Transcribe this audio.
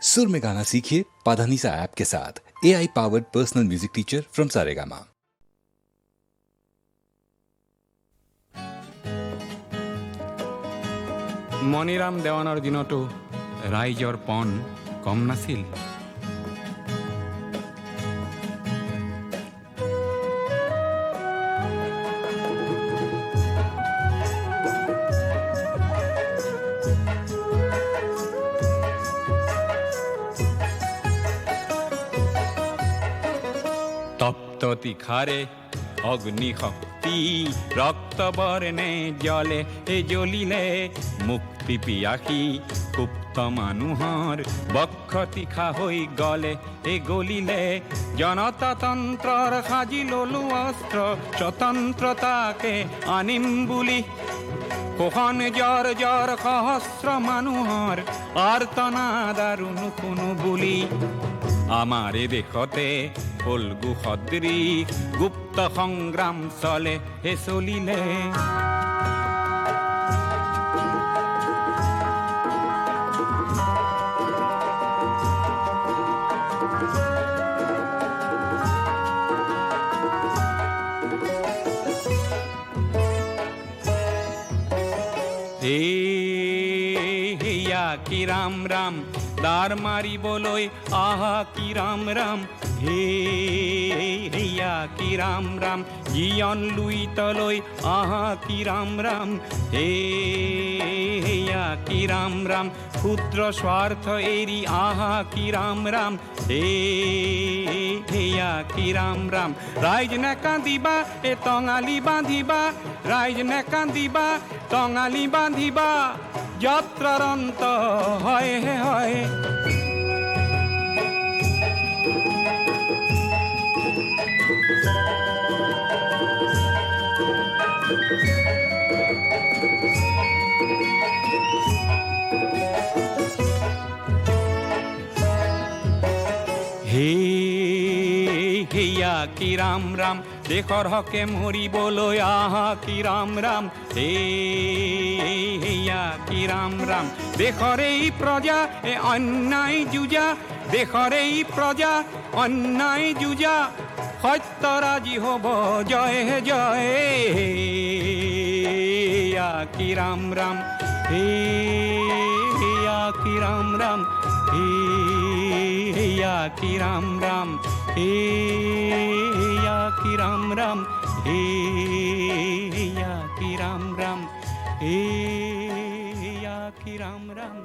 सुर में गाना सीखिए पाधानीसा ऐप के साथ। AI powered personal music teacher from Saregama. Maniram দেৱানৰ দিনতো ৰাইজৰ পণ কম নাছিল। তপ্ত তীখাৰে অগ্নিশক্তি ৰক্ত বৰ্ণে জ্বলে জ্বলিলে মুক্তি পিয়াসী গুপ্ত মানুহৰ বক্ষ তীখা হৈ গলে গলিলে জনতাতন্ত্ৰৰ সাজি ললো অস্ত্ৰ স্বতন্ত্ৰতাকে আনিম বুলি কোহন জ্বৰ জ্বৰ সহস্ৰ মানুহৰ আৰ্তনাদ আৰু নুশুনো বুলি আমাৰ দেশতে ফল্গু সদৃশ গুপ্ত সংগ্ৰাম চলে চলিলে। কি ৰাম ৰাম দাৰ মাৰিবলৈ আহা কি ৰাম ৰাম হেয়া কি ৰাম ৰাম জীয়ন লুইতলৈ আহা কি ৰাম ৰাম হেয়া কি ৰাম ৰাম ক্ষুদ্ৰ স্বাৰ্থ এৰি আহা কি ৰাম ৰাম হেয়া কি ৰাম ৰাম ৰাইজ নেকান্দিবা টঙালি বান্ধিবা ৰাইজ নেকান্দিবা টঙালি বান্ধিবা যাত্ৰাৰ অন্ত হয় হয়। হেয়া কি ৰাম ৰাম দেশৰ হকে মৰিবলৈ আহা কি ৰাম ৰাম হেয়া কি ৰাম ৰাম দেশৰ এই প্ৰজা অন্যায় যুঁজা দেশৰ এই প্ৰজা অন্যায় যুঁজা সত্যৰাজি হ'ব জয় জয় হেয়া কি ৰাম ৰাম হেয়া কি ৰাম ৰাম হেয়া কি ৰাম ৰাম হেয়া কি ৰাম ৰাম হেয়া কি ৰাম ৰাম হেয়া কি ৰাম ৰাম